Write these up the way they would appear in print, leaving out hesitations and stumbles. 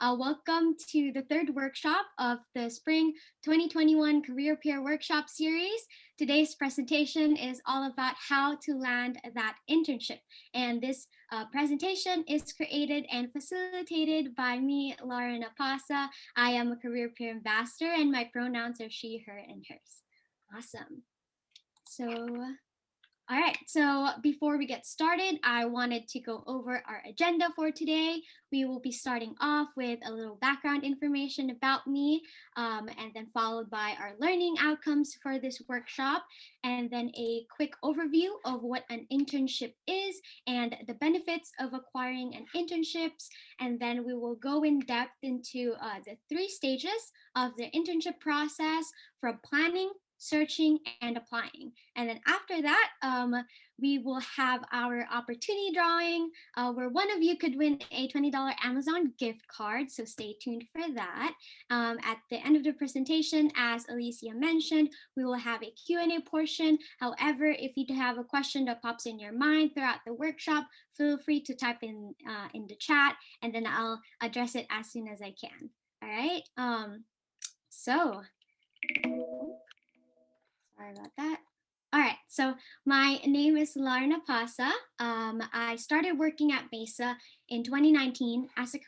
Welcome to the third workshop of the Spring 2021 Career Peer Workshop Series. Today's presentation is all about how to land that internship. And this presentation is created and facilitated by me, Lara Napasa. I am a Career Peer Ambassador and my pronouns are she, her, and hers. Awesome. All right, so before we get started, I wanted to go over our agenda for today. We will be starting off with a little background information about me, and then followed by our learning outcomes for this workshop, and then a quick overview of what an internship is and the benefits of acquiring an internships. And then we will go in depth into the 3 stages of the internship process, from planning, searching, and applying. And then after that, we will have our opportunity drawing where one of you could win a $20 Amazon gift card. So stay tuned for that. At the end of the presentation, as Alicia mentioned, we will have a Q&A portion. However, if you have a question that pops in your mind throughout the workshop, feel free to type in the chat, and then I'll address it as soon as I can. All right. Sorry about that. All right, so my name is Lara Napasa. I started working at Mesa in 2019 as a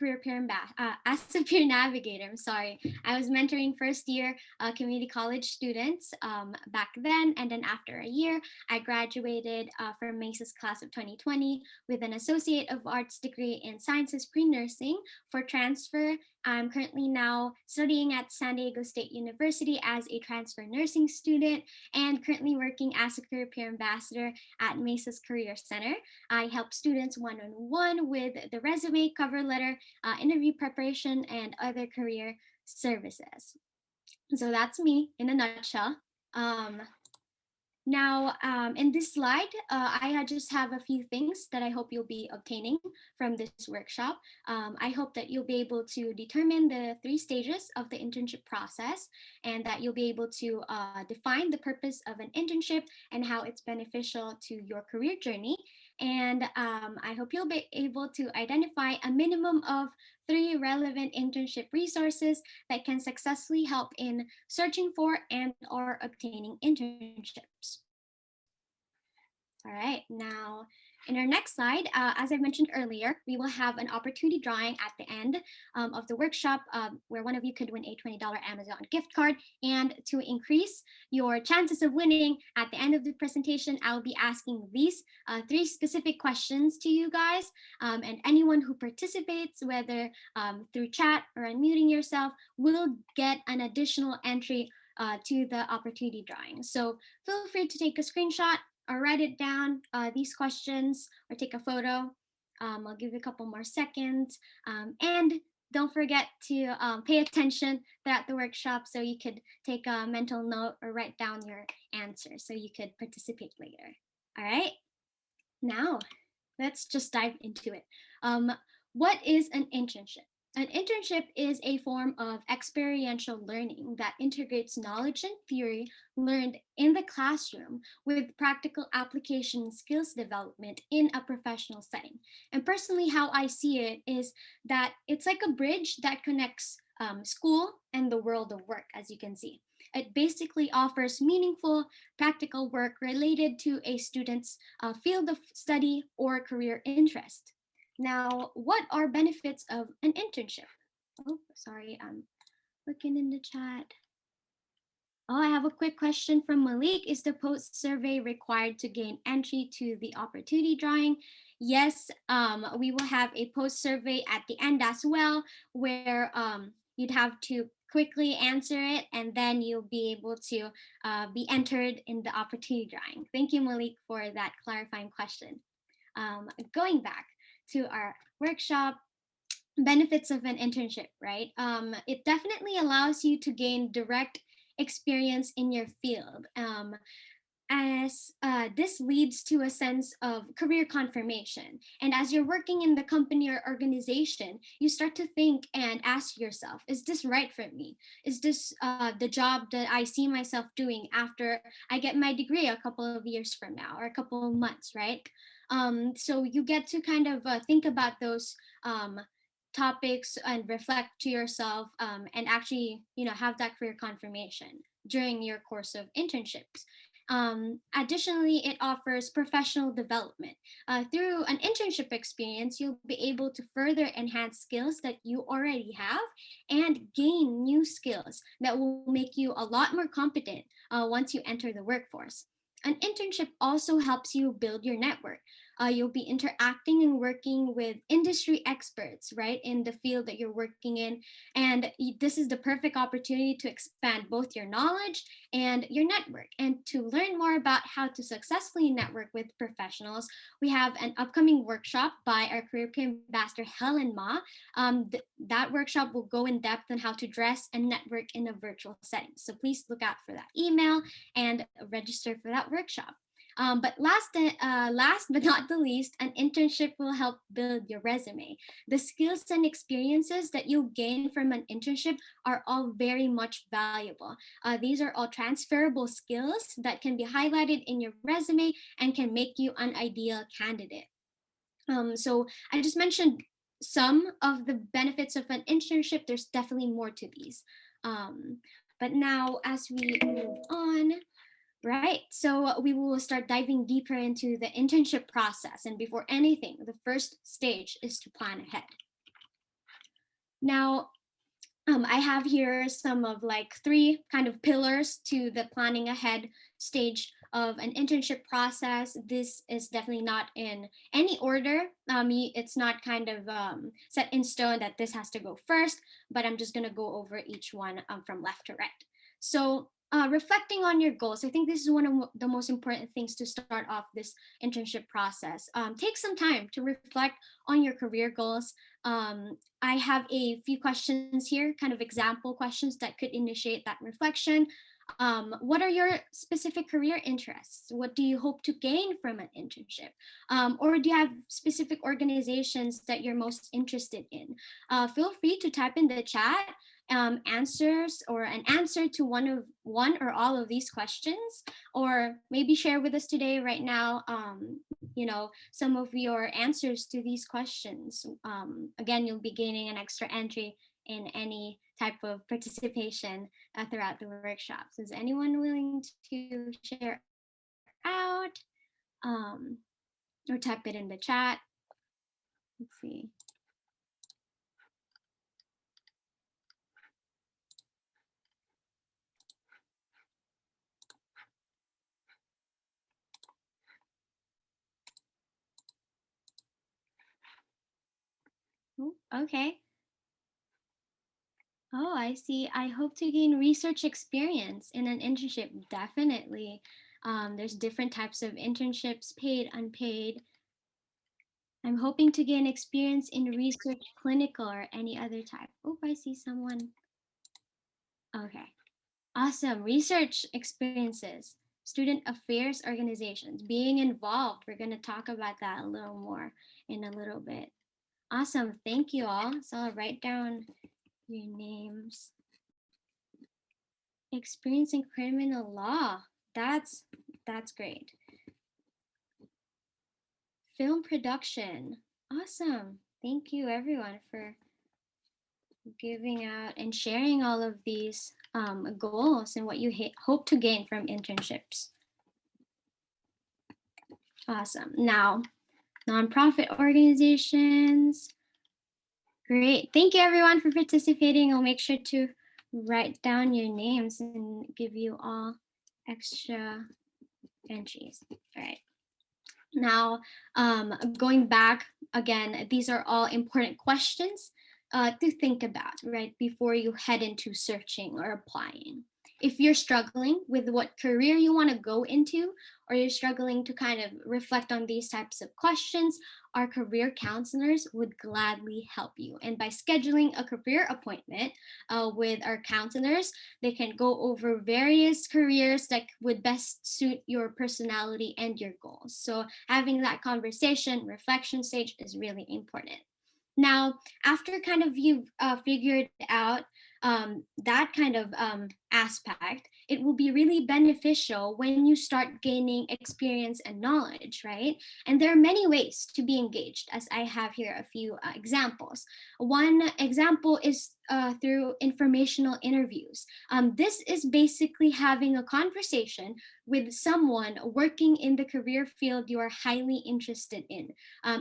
as a peer navigator. I'm sorry. I was mentoring first year community college students back then, and then after a year, I graduated from Mesa's class of 2020 with an Associate of Arts degree in Sciences Pre-Nursing for transfer. I'm currently now studying at San Diego State University as a transfer nursing student and currently working as a career peer ambassador at Mesa's Career Center. I help students one-on-one with the resume, cover letter, interview preparation, and other career services. So that's me in a nutshell. Now, in this slide, I just have a few things that I hope you'll be obtaining from this workshop. I hope that you'll be able to determine the 3 stages of the internship process, and that you'll be able to define the purpose of an internship and how it's beneficial to your career journey. And I hope you'll be able to identify a minimum of 3 relevant internship resources that can successfully help in searching for and/or obtaining internships. All right, now in our next slide, as I mentioned earlier, we will have an opportunity drawing at the end of the workshop where one of you could win a $20 Amazon gift card. And to increase your chances of winning, at the end of the presentation, I'll be asking these 3 specific questions to you guys. And anyone who participates, whether through chat or unmuting yourself, will get an additional entry to the opportunity drawing. So feel free to take a screenshot or write it down, these questions, or take a photo. I'll give you a couple more seconds. And don't forget to pay attention throughout the workshop so you could take a mental note or write down your answer so you could participate later. All right, now let's just dive into it. What is an internship? An internship is a form of experiential learning that integrates knowledge and theory learned in the classroom with practical application and skills development in a professional setting. And personally, how I see it is that it's like a bridge that connects school and the world of work, as you can see. It basically offers meaningful, practical work related to a student's field of study or career interest. Now, what are benefits of an internship? Oh, sorry, I'm looking in the chat. Oh, I have a quick question from Malik. Is the post survey required to gain entry to the opportunity drawing? Yes, we will have a post survey at the end as well, where you'd have to quickly answer it, and then you'll be able to be entered in the opportunity drawing. Thank you, Malik, for that clarifying question. Going back to our workshop, benefits of an internship, right? It definitely allows you to gain direct experience in your field, as this leads to a sense of career confirmation. And as you're working in the company or organization, you start to think and ask yourself, is this right for me? Is this the job that I see myself doing after I get my degree a couple of years from now or a couple of months, right? So you get to kind of think about those topics and reflect to yourself, and actually, have that career confirmation during your course of internships. Additionally, it offers professional development. Through an internship experience, you'll be able to further enhance skills that you already have and gain new skills that will make you a lot more competent once you enter the workforce. An internship also helps you build your network. You'll be interacting and working with industry experts, right, in the field that you're working in. And this is the perfect opportunity to expand both your knowledge and your network. And to learn more about how to successfully network with professionals, we have an upcoming workshop by our career ambassador, Helen Ma. That workshop will go in depth on how to dress and network in a virtual setting. So please look out for that email and register for that workshop. But last but not the least, an internship will help build your resume. The skills and experiences that you gain from an internship are all very much valuable. These are all transferable skills that can be highlighted in your resume and can make you an ideal candidate. So I just mentioned some of the benefits of an internship. There's definitely more to these. But now, as we move on, right, so we will start diving deeper into the internship process. And before anything, the first stage is to plan ahead. Now, I have here some of like 3 kind of pillars to the planning ahead stage of an internship process. This is definitely not in any order. It's not kind of set in stone that this has to go first, but I'm just going to go over each one from left to right. So reflecting on your goals, I think this is one of the most important things to start off this internship process. Take some time to reflect on your career goals. I have a few questions here, kind of example questions that could initiate that reflection. What are your specific career interests? What do you hope to gain from an internship? Or do you have specific organizations that you're most interested in? Feel free to type in the chat answers or an answer to one or all of these questions, or maybe share with us today right now some of your answers to these questions. Again, you'll be gaining an extra entry in any type of participation throughout the workshops. Is anyone willing to share out or type it in the chat? Let's see. Oh, okay. Oh, I see. I hope to gain research experience in an internship. Definitely. There's different types of internships, paid, unpaid. I'm hoping to gain experience in research, clinical, or any other type. Oh, I see someone. Okay. Awesome. Research experiences, student affairs organizations, being involved. We're going to talk about that a little more in a little bit. Awesome. Thank you all. So I'll write down your names. Experience in criminal law. That's great. Film production. Awesome. Thank you everyone for giving out and sharing all of these goals and what you hope to gain from internships. Awesome. Now, nonprofit organizations. Great. Thank you everyone for participating. I'll make sure to write down your names and give you all extra entries. All right. Now, going back again, these are all important questions to think about, right, before you head into searching or applying. If you're struggling with what career you want to go into, or you're struggling to kind of reflect on these types of questions, our career counselors would gladly help you. And by scheduling a career appointment with our counselors, they can go over various careers that would best suit your personality and your goals. So having that conversation, reflection stage is really important. Now, after kind of you've figured out that kind of aspect, it will be really beneficial when you start gaining experience and knowledge, right? And there are many ways to be engaged, as I have here a few examples. One example is through informational interviews. This is basically having a conversation with someone working in the career field you are highly interested in.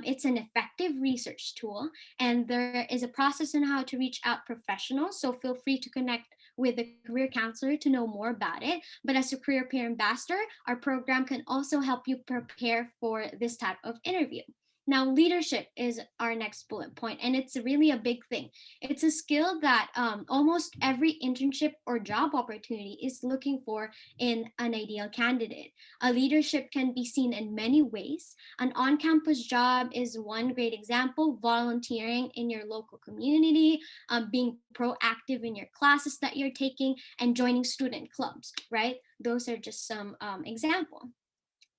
It's an effective research tool, and there is a process on how to reach out professionals. So feel free to connect with a career counselor to know more about it. But as a career peer ambassador, our program can also help you prepare for this type of interview. Now, leadership is our next bullet point, and it's really a big thing. It's a skill that almost every internship or job opportunity is looking for in an ideal candidate. A leadership can be seen in many ways. An on campus job is one great example, volunteering in your local community, being proactive in your classes that you're taking, and joining student clubs, right? Those are just some examples.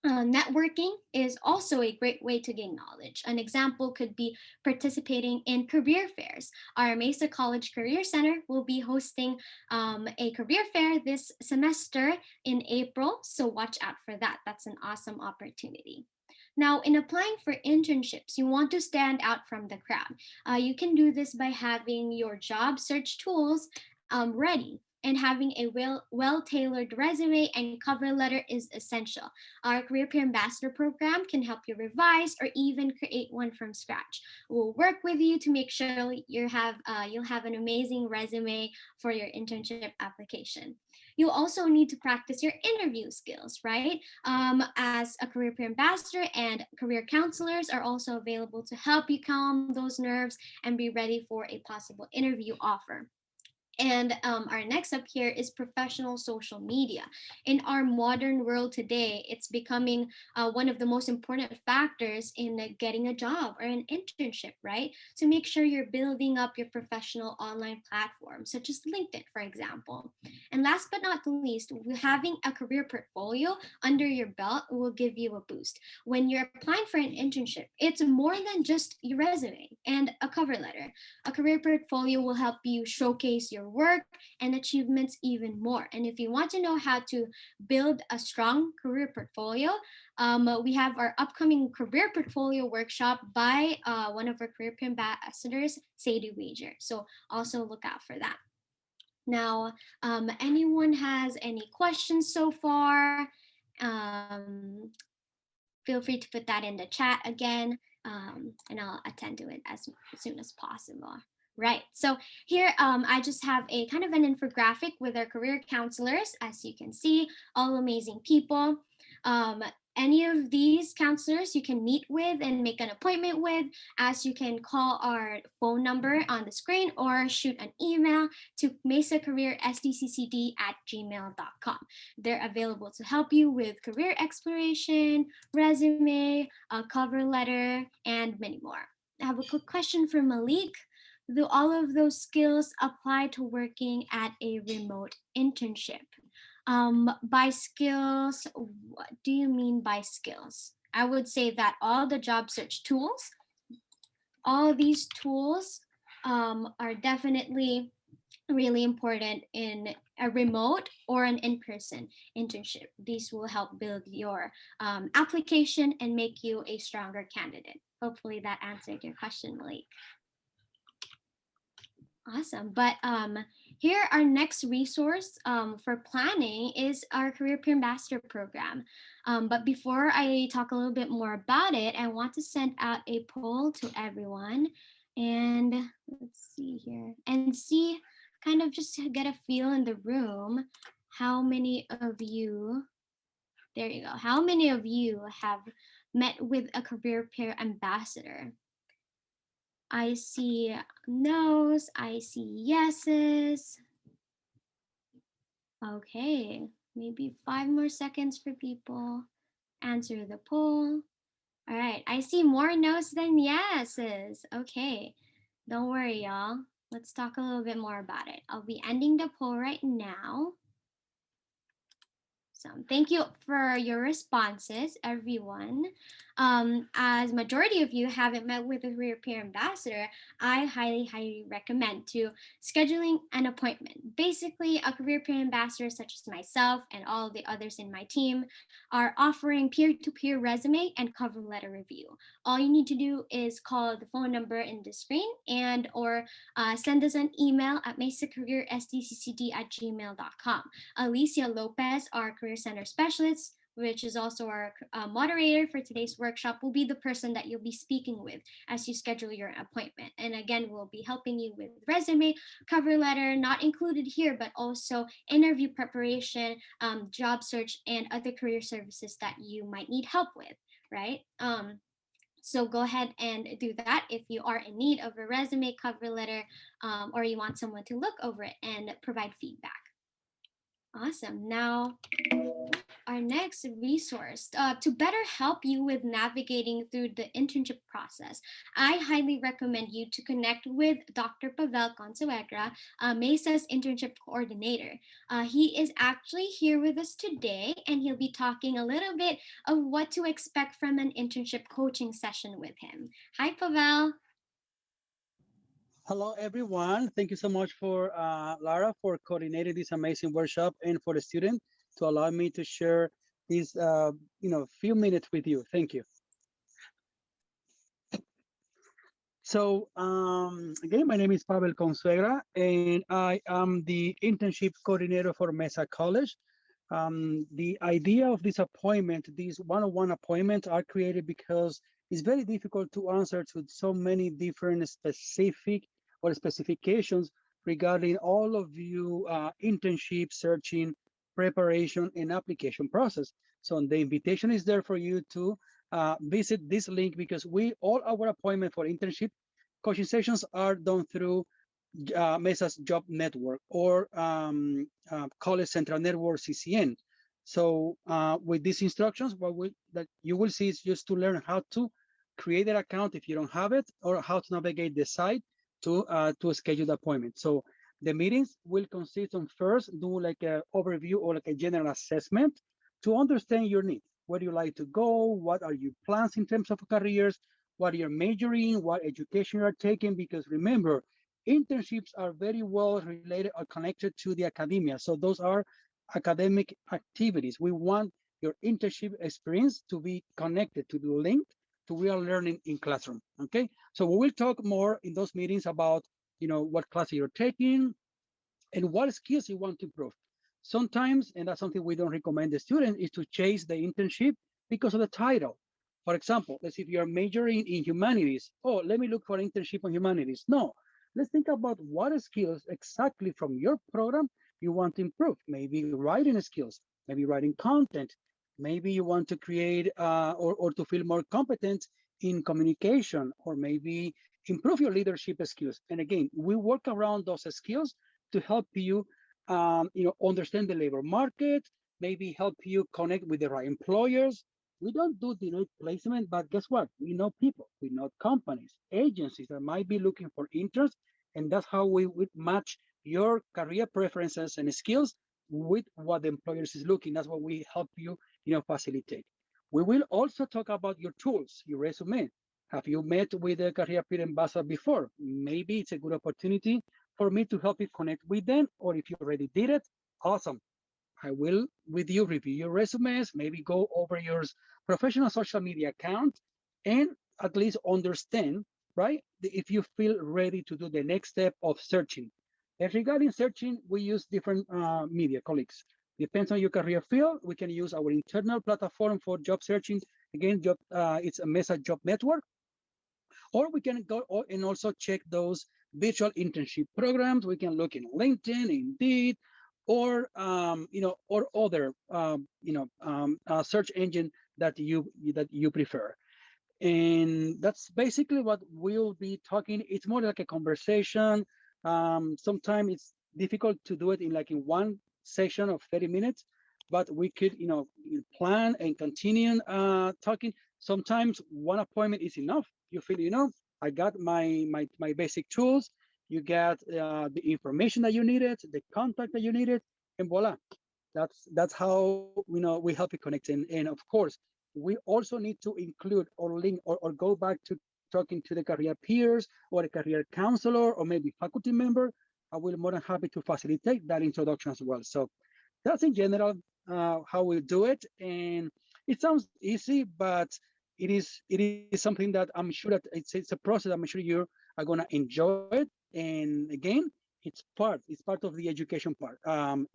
Networking is also a great way to gain knowledge. An example could be participating in career fairs. Our Mesa College Career Center will be hosting a career fair this semester in April, so watch out for that. That's an awesome opportunity. Now, in applying for internships, you want to stand out from the crowd. You can do this by having your job search tools ready, and having a well-tailored resume and cover letter is essential. Our Career Peer Ambassador program can help you revise or even create one from scratch. We'll work with you to make sure you'll have an amazing resume for your internship application. You also need to practice your interview skills, right? As a career peer ambassador, and career counselors are also available to help you calm those nerves and be ready for a possible interview offer. And our next up here is professional social media. In our modern world today, it's becoming one of the most important factors in getting a job or an internship, right? So make sure you're building up your professional online platform, such as LinkedIn, for example. And last but not least, having a career portfolio under your belt will give you a boost. When you're applying for an internship, it's more than just your resume and a cover letter. A career portfolio will help you showcase your work and achievements even more. And if you want to know how to build a strong career portfolio, we have our upcoming career portfolio workshop by one of our career ambassadors, Sadie Wager. So also look out for that. Now, anyone has any questions so far? Um, Feel free to put that in the chat again, and I'll attend to it as soon as possible. Right. So here, I just have a kind of an infographic with our career counselors. As you can see, all amazing people. Any of these counselors you can meet with and make an appointment with, as you can call our phone number on the screen or shoot an email to mesacareersdccd@gmail.com. They're available to help you with career exploration, resume, a cover letter, and many more. I have a quick question for Malik. Do all of those skills apply to working at a remote internship? By skills, what do you mean by skills? I would say that all the job search tools, all these tools are definitely really important in a remote or an in-person internship. These will help build your application and make you a stronger candidate. Hopefully that answered your question, Malik. Awesome. But here, our next resource for planning is our Career Peer Ambassador program. But before I talk a little bit more about it, I want to send out a poll to everyone. And let's see here. And see, kind of just get a feel in the room. How many of you, there you go. How many of you have met with a Career Peer Ambassador? I see no's, I see yeses. Okay, maybe 5 more seconds for people. Answer the poll. All right, I see more no's than yeses. Okay, don't worry, y'all. Let's talk a little bit more about it. I'll be ending the poll right now. So thank you for your responses, everyone. As majority of you haven't met with a career peer ambassador, I highly recommend to scheduling an appointment. Basically, a career peer ambassador such as myself and all the others in my team are offering peer-to-peer resume and cover letter review. All you need to do is call the phone number in the screen and or send us an email at mesacareerstccd@gmail.com. Alicia Lopez, our Career Center Specialist, which is also our moderator for today's workshop, will be the person that you'll be speaking with as you schedule your appointment. And again, we'll be helping you with resume, cover letter, not included here, but also interview preparation, job search, and other career services that you might need help with, right? So go ahead and do that if you are in need of a resume, cover letter, or you want someone to look over it and provide feedback. Awesome. Now, our next resource to better help you with navigating through the internship process, I highly recommend you to connect with Dr. Pavel Consuegra, Mesa's internship coordinator. He is actually here with us today, and he'll be talking a little bit of what to expect from an internship coaching session with him. Hi, Pavel. Hello, everyone. Thank you so much for Lara for coordinating this amazing workshop and for the student to allow me to share these, few minutes with you. Thank you. So again, my name is Pavel Consuegra, and I am the internship coordinator for Mesa College. The idea of this appointment, these one-on-one appointments are created because it's very difficult to answer to so many different specific or specifications regarding all of you internship searching, preparation, and application process. So the invitation is there for you to visit this link because all our appointment for internship coaching sessions are done through Mesa's Job Network or College Central Network CCN. So with these instructions, that you will see is just to learn how to create an account if you don't have it, or how to navigate the site to schedule the appointment. So the meetings will consist on first do like an overview or like a general assessment to understand your needs. Where do you like to go? What are your plans in terms of careers? What you're majoring? What education you are taking? Because remember, internships are very well related or connected to the academia. So those are academic activities. We want your internship experience to be connected to the link to real learning in classroom. Okay, so we will talk more in those meetings about what class you're taking and what skills you want to improve. Sometimes, and that's something we don't recommend the student, is to chase the internship because of the title. For example, let's say if you're majoring in humanities, oh, let me look for an internship on humanities. No, let's think about what skills exactly from your program you want to improve. Maybe writing skills, maybe writing content, maybe you want to create or to feel more competent in communication, or maybe improve your leadership skills. And again, we work around those skills to help you, understand the labor market, maybe help you connect with the right employers. We don't do direct placement, but guess what? We know people, we know companies, agencies that might be looking for interns, and that's how we would match your career preferences and skills with what the employers is looking. That's what we help you, facilitate. We will also talk about your tools, your resume. Have you met with a career peer ambassador before? Maybe it's a good opportunity for me to help you connect with them, or if you already did it, awesome. I will with you review your resumes, maybe go over your professional social media account, and at least understand, right, if you feel ready to do the next step of searching. And regarding searching, we use different media, colleagues. Depends on your career field. We can use our internal platform for job searching. Again, it's a Mesa Job Network, or we can go and also check those virtual internship programs. We can look in LinkedIn, Indeed, or or other search engine that you prefer. And that's basically what we'll be talking. It's more like a conversation. Sometimes it's difficult to do it in one session of 30 minutes, but we could plan and continue talking. Sometimes one appointment is enough. You feel, I got my basic tools. You get the information that you needed, the contact that you needed, and voila. That's how we help you connect. And of course, we also need to include or link or go back to talking to the career peers or a career counselor or maybe faculty member. I will more than happy to facilitate that introduction as well. So that's in general how we do it. And it sounds easy, but it is something that I'm sure that it's a process. I'm sure you are gonna enjoy it. And again, it's part of the education part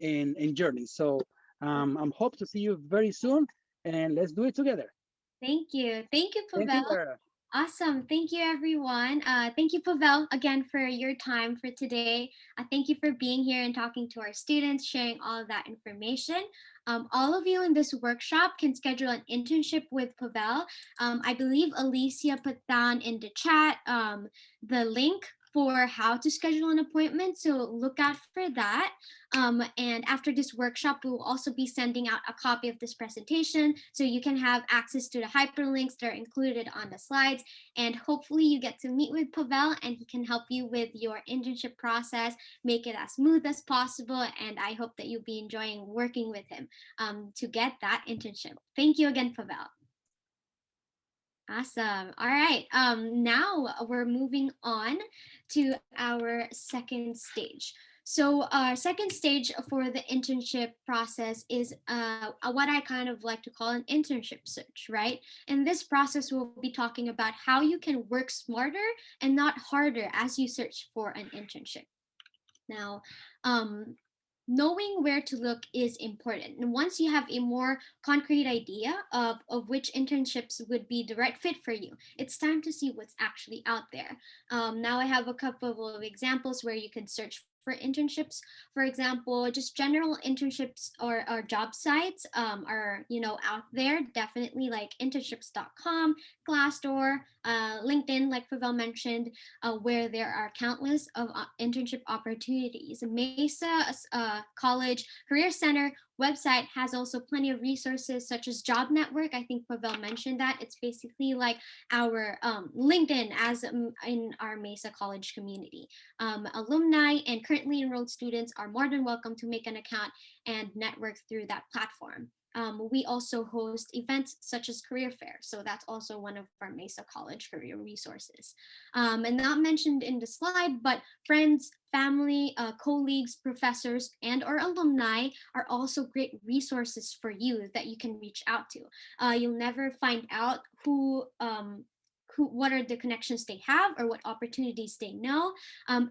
and journey. So I'm hope to see you very soon, and let's do it together. Thank you. Thank you, Thank Pavel. you, Lara. Awesome. Thank you, everyone. Thank you, Pavel, again for your time for today. Thank you for being here and talking to our students, sharing all of that information. All of you in this workshop can schedule an internship with Pavel. I believe Alicia put down in the chat the link for how to schedule an appointment. So look out for that. And after this workshop, we will also be sending out a copy of this presentation so you can have access to the hyperlinks that are included on the slides. And hopefully you get to meet with Pavel and he can help you with your internship process, make it as smooth as possible. And I hope that you'll be enjoying working with him to get that internship. Thank you again, Pavel. Awesome. All right. Now we're moving on to our second stage. So our second stage for the internship process is what I kind of like to call an internship search, right? In this process, we'll be talking about how you can work smarter and not harder as you search for an internship. Now, um, knowing where to look is important. And once you have a more concrete idea of which internships would be the right fit for you, it's time to see what's actually out there. Now, I have a couple of examples where you can search for internships. For example, just general internships or job sites are out there. Definitely like internships.com, Glassdoor, LinkedIn, like Pavel mentioned, where there are countless of internship opportunities. Mesa College Career Center website has also plenty of resources such as Job Network. I think Pavel mentioned that. It's basically like our LinkedIn as in our Mesa College community. Alumni and currently enrolled students are more than welcome to make an account and network through that platform. We also host events such as career fairs. So that's also one of our Mesa College career resources. And not mentioned in the slide, but friends, family, colleagues, professors, and or alumni are also great resources for you that you can reach out to. You'll never find out what are the connections they have or what opportunities they know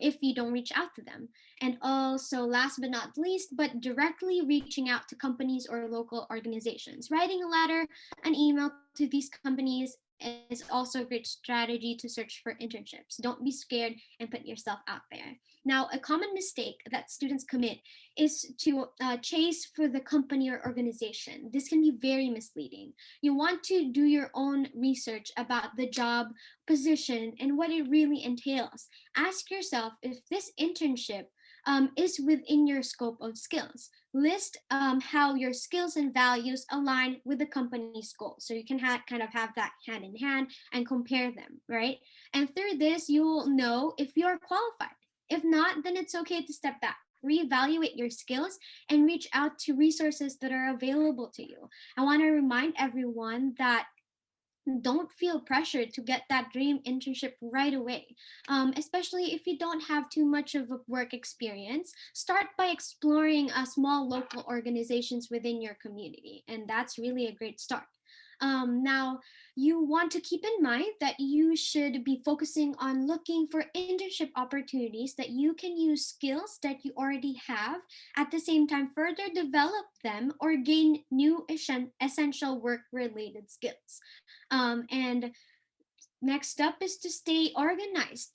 if you don't reach out to them. And also, last but not least, but directly reaching out to companies or local organizations. Writing a letter, an email to these companies is also a great strategy to search for internships. Don't be scared and put yourself out there. Now, a common mistake that students commit is to chase for the company or organization. This can be very misleading. You want to do your own research about the job position and what it really entails. Ask yourself if this internship is within your scope of skills. List how your skills and values align with the company's goals. So you can kind of have that hand in hand and compare them, right? And through this, you'll know if you're qualified. If not, then it's okay to step back, reevaluate your skills, and reach out to resources that are available to you. I want to remind everyone that don't feel pressured to get that dream internship right away. Especially if you don't have too much of a work experience, start by exploring small local organizations within your community, and that's really a great start. Now, you want to keep in mind that you should be focusing on looking for internship opportunities that you can use skills that you already have, at the same time, further develop them or gain new essential work related skills. And next up is to stay organized.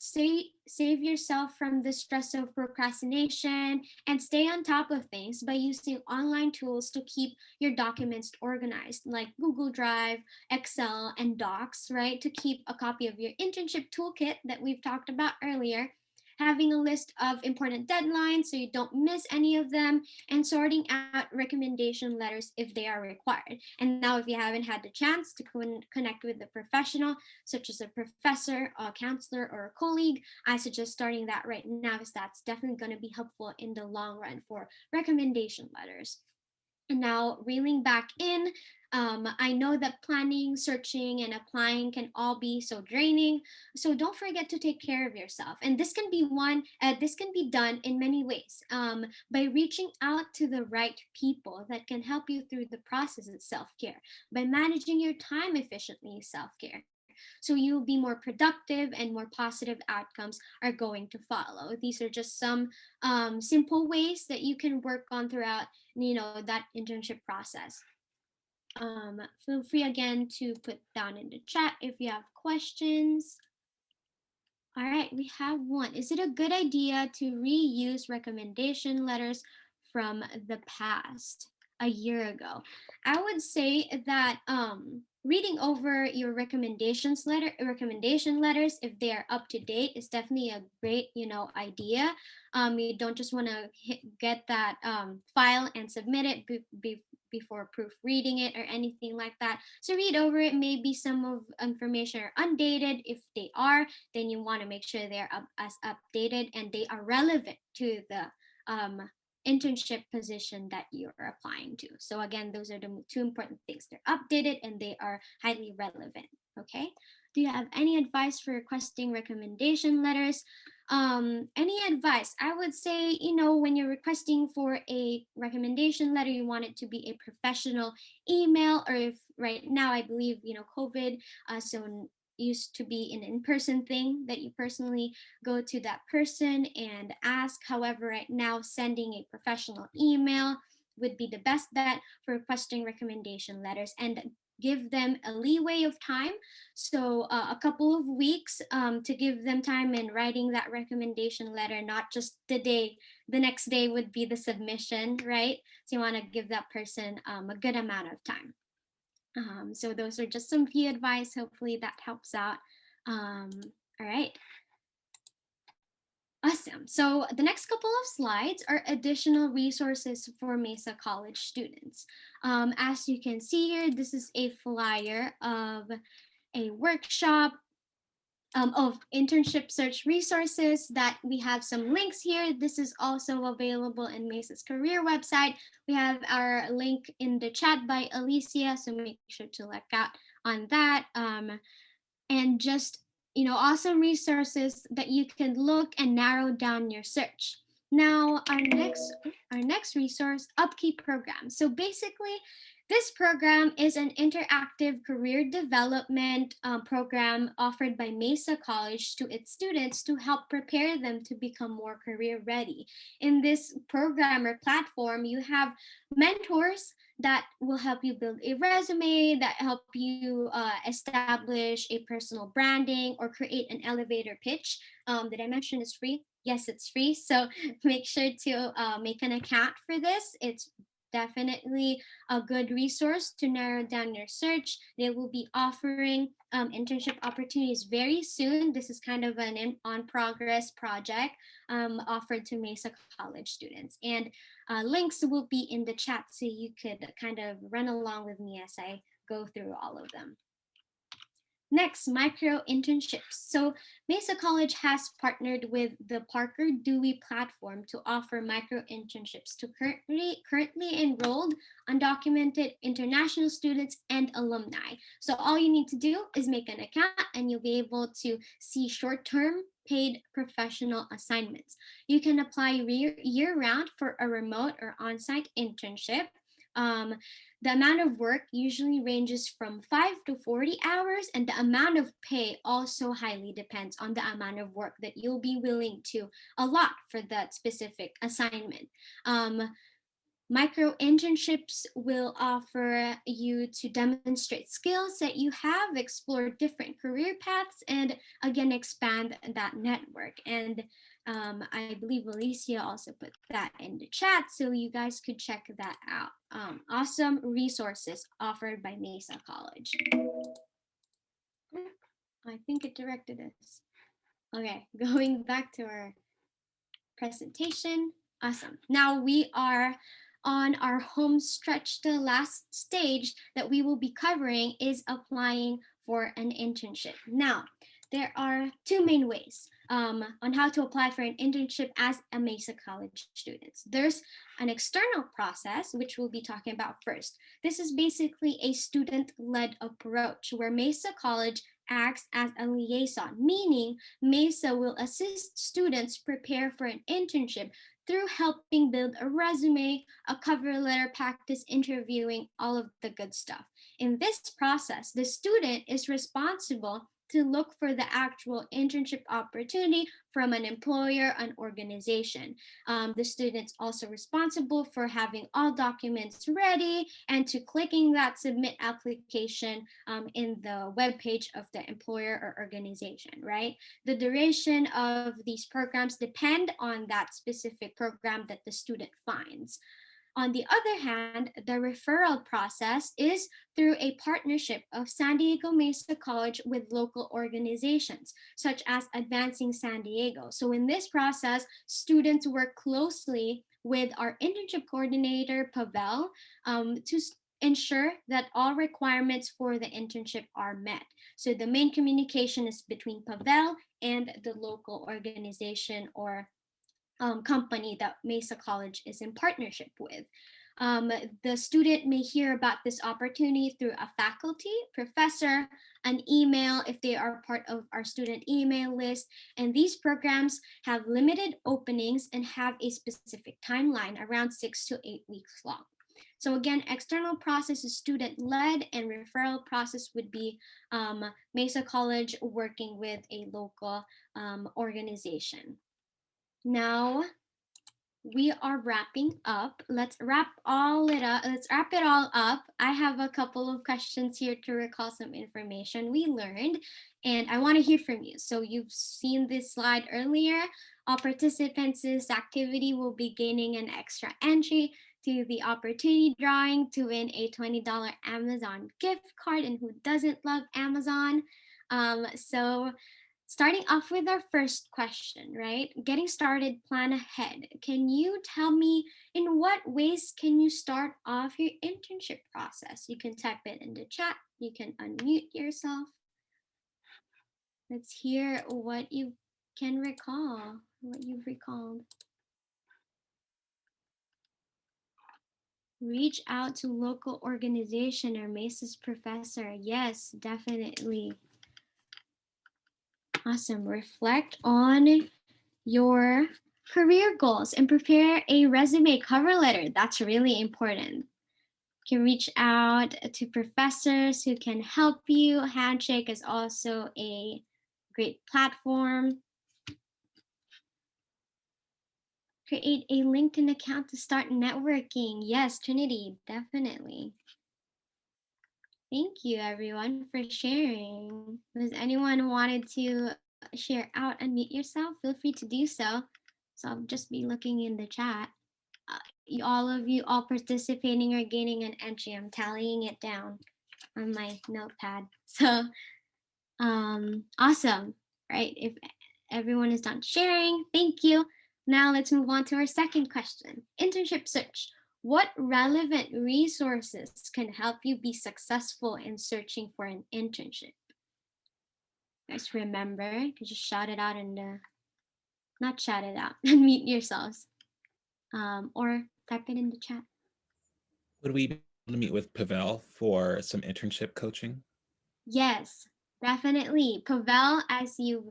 Save yourself from the stress of procrastination and stay on top of things by using online tools to keep your documents organized, like Google Drive, Excel, and Docs, right? To keep a copy of your internship toolkit that we've talked about earlier, having a list of important deadlines so you don't miss any of them, and sorting out recommendation letters if they are required. And now, if you haven't had the chance to connect with a professional, such as a professor, a counselor, or a colleague, I suggest starting that right now because that's definitely going to be helpful in the long run for recommendation letters. And now, reeling back in, I know that planning, searching, and applying can all be so draining. So don't forget to take care of yourself. And this can be this can be done in many ways, by reaching out to the right people that can help you through the process of self care, by managing your time efficiently, self care. So you'll be more productive and more positive outcomes are going to follow. These are just some simple ways that you can work on throughout, that internship process. Feel free again to put down in the chat if you have questions. All right, we have one. Is it a good idea to reuse recommendation letters from the past a year ago? I would say that reading over your recommendation letters, if they are up to date, is definitely a great idea. You don't just want to get that file and submit it before proofreading it or anything like that. So read over it. Maybe some of information are undated. If they are, then you want to make sure they're as updated and they are relevant to the internship position that you're applying to. So again, those are the two important things. They're updated and they are highly relevant. Okay. Do you have any advice for requesting recommendation letters? Any advice? I would say, when you're requesting for a recommendation letter, you want it to be a professional email, or if right now, I believe, COVID, so used to be an in-person thing that you personally go to that person and ask. However, right now, sending a professional email would be the best bet for requesting recommendation letters, and give them a leeway of time. So a couple of weeks, to give them time in writing that recommendation letter, not just the next day would be the submission, right? So you want to give that person a good amount of time. So those are just some few advice. Hopefully that helps out. All right. Awesome. So the next couple of slides are additional resources for Mesa College students. As you can see here, this is a flyer of a workshop of Internship Search resources that we have some links here. This is also available in Mesa's career website. We have our link in the chat by Alicia, so make sure to look out on that. And just awesome resources that you can look and narrow down your search. Now our next resource, Upkeep Program. So basically, this program is an interactive career development program offered by Mesa College to its students to help prepare them to become more career ready. In this program or platform, you have mentors that will help you build a resume, that help you establish a personal branding or create an elevator pitch. Did I mention it's free? Yes, it's free. So make sure to make an account for this. It's definitely a good resource to narrow down your search. They will be offering internship opportunities very soon. This is kind of an on progress project offered to Mesa College students. And links will be in the chat so you could kind of run along with me as I go through all of them. Next, micro internships. So Mesa College has partnered with the Parker Dewey platform to offer micro internships to currently enrolled undocumented international students and alumni. So all you need to do is make an account and you'll be able to see short-term paid professional assignments. You can apply year-round for a remote or on-site internship. The amount of work usually ranges from 5 to 40 hours, and the amount of pay also highly depends on the amount of work that you'll be willing to allot for that specific assignment. Micro internships will offer you to demonstrate skills that you have, explore different career paths, and again, expand that network. And I believe Alicia also put that in the chat, so you guys could check that out. Awesome resources offered by Mesa College. I think it directed us. Okay, going back to our presentation. Awesome. Now we are on our home stretch. The last stage that we will be covering is applying for an internship. Now, there are two main ways. on how to apply for an internship as a Mesa College student. There's an external process, which we'll be talking about first. This is basically a student-led approach where Mesa College acts as a liaison, meaning Mesa will assist students prepare for an internship through helping build a resume, a cover letter, practice interviewing, all of the good stuff. In this process, the student is responsible to look for the actual internship opportunity from an employer, an organization. The student's also responsible for having all documents ready and to clicking that submit application in the webpage of the employer or organization, right? The duration of these programs depend on that specific program that the student finds. On the other hand, the referral process is through a partnership of San Diego Mesa College with local organizations, such as Advancing San Diego. So in this process, students work closely with our internship coordinator, Pavel, to ensure that all requirements for the internship are met. So the main communication is between Pavel and the local organization or company that Mesa College is in partnership with. The student may hear about this opportunity through a faculty, professor, an email if they are part of our student email list. And these programs have limited openings and have a specific timeline around 6 to 8 weeks long. So again, external process is student-led and referral process would be Mesa College working with a local organization. Now we are wrapping up. Let's wrap it all up. I have a couple of questions here to recall some information we learned, and I want to hear from you. So you've seen this slide earlier. All participants' activity will be gaining an extra entry to the opportunity drawing to win a $20 Amazon gift card, and who doesn't love Amazon? So starting off with our first question, right? Getting started, plan ahead. Can you tell me in what ways can you start off your internship process? You can type it in the chat. You can unmute yourself. Let's hear what you can recall, what you've recalled. Reach out to local organization or Mesa's professor. Yes, definitely. Awesome. Reflect on your career goals and prepare a resume cover letter. That's really important. You can reach out to professors who can help you. Handshake is also a great platform. Create a LinkedIn account to start networking. Yes, Trinity, definitely. Thank you everyone for sharing. Does anyone wanted to share out and mute yourself? Feel free to do so. So I'll just be looking in the chat. All of you all participating are gaining an entry. I'm tallying it down on my notepad. So awesome, right? If everyone is done sharing, thank you. Now let's move on to our second question. Internship search. What relevant resources can help you be successful in searching for an internship? Guys, remember to just shout it out and not shout it out, unmute yourselves, or type it in the chat. Would we be able to meet with Pavel for some internship coaching? Yes, definitely. Pavel, as you've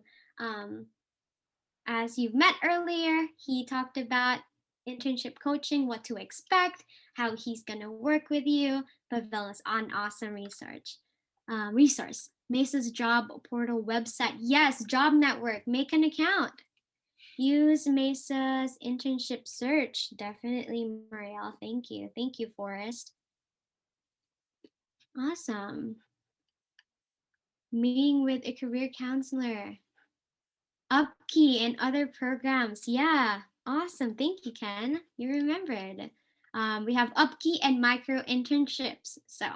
met earlier, he talked about internship coaching, what to expect, how he's gonna work with you. Pavel is an awesome resource. Mesa's job portal website. Yes, job network. Make an account. Use Mesa's internship search. Definitely, Marielle. Thank you. Thank you, Forrest. Awesome. Meeting with a career counselor. Upkey and other programs. Yeah, awesome. Thank you, Ken. You remembered. We have Upkey and micro internships. So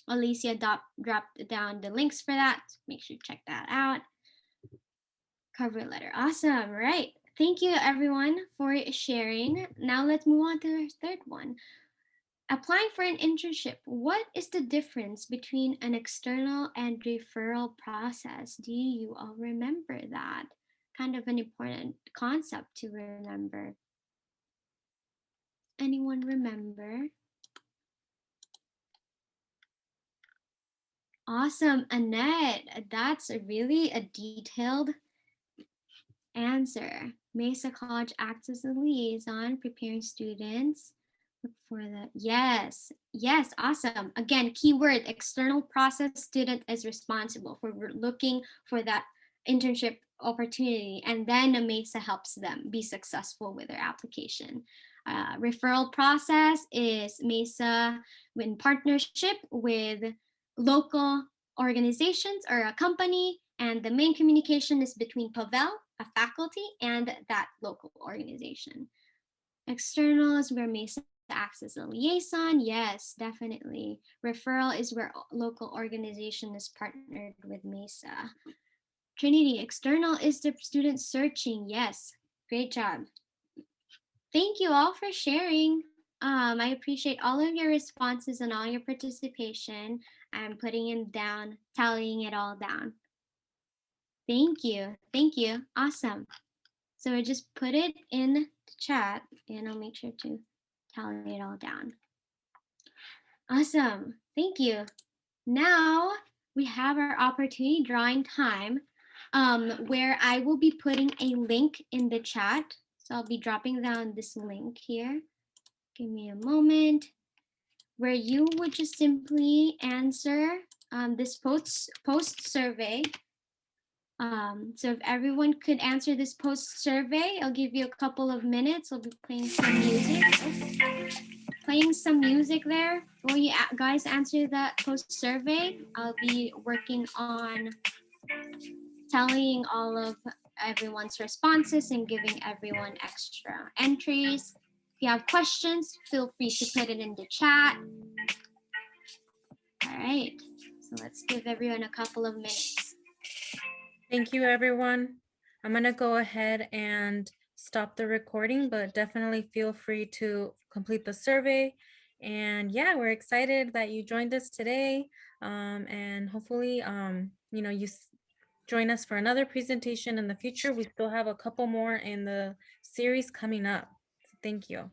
Alicia dropped down the links for that. Make sure you check that out. Cover letter. Awesome. Right. Thank you, everyone, for sharing. Now let's move on to our third one. Applying for an internship. What is the difference between an external and referral process? Do you all remember that? kind of an important concept to remember. Anyone remember? Awesome, Annette. That's really a detailed answer. Mesa College acts as a liaison, preparing students. Look for the yes, awesome. Again, keyword external process student is responsible for looking for that internship opportunity, and then Mesa helps them be successful with their application. Referral process is Mesa in partnership with local organizations or a company, and the main communication is between Pavel, a faculty, and that local organization. External is where Mesa acts as a liaison. Yes, definitely. Referral is where local organization is partnered with Mesa. Trinity, external is the student searching. Yes, great job. Thank you all for sharing. I appreciate all of your responses and all your participation. I'm putting it down, tallying it all down. Thank you. Thank you. Awesome. So I just put it in the chat and I'll make sure to tally it all down. Awesome. Thank you. Now we have our opportunity drawing time where I will be putting a link in the chat. So I'll be dropping down this link here. Give me a moment where you would just simply answer this post survey. So if everyone could answer this post survey, I'll give you a couple of minutes. I'll be playing some music. Playing some music there. While you guys answer that post survey, I'll be working on tallying all of everyone's responses and giving everyone extra entries. If you have questions, feel free to put it in the chat. All right, so let's give everyone a couple of minutes. Thank you, everyone. I'm going to go ahead and stop the recording, but definitely feel free to complete the survey. And yeah, we're excited that you joined us today. And hopefully, you join us for another presentation in the future. We still have a couple more in the series coming up. Thank you.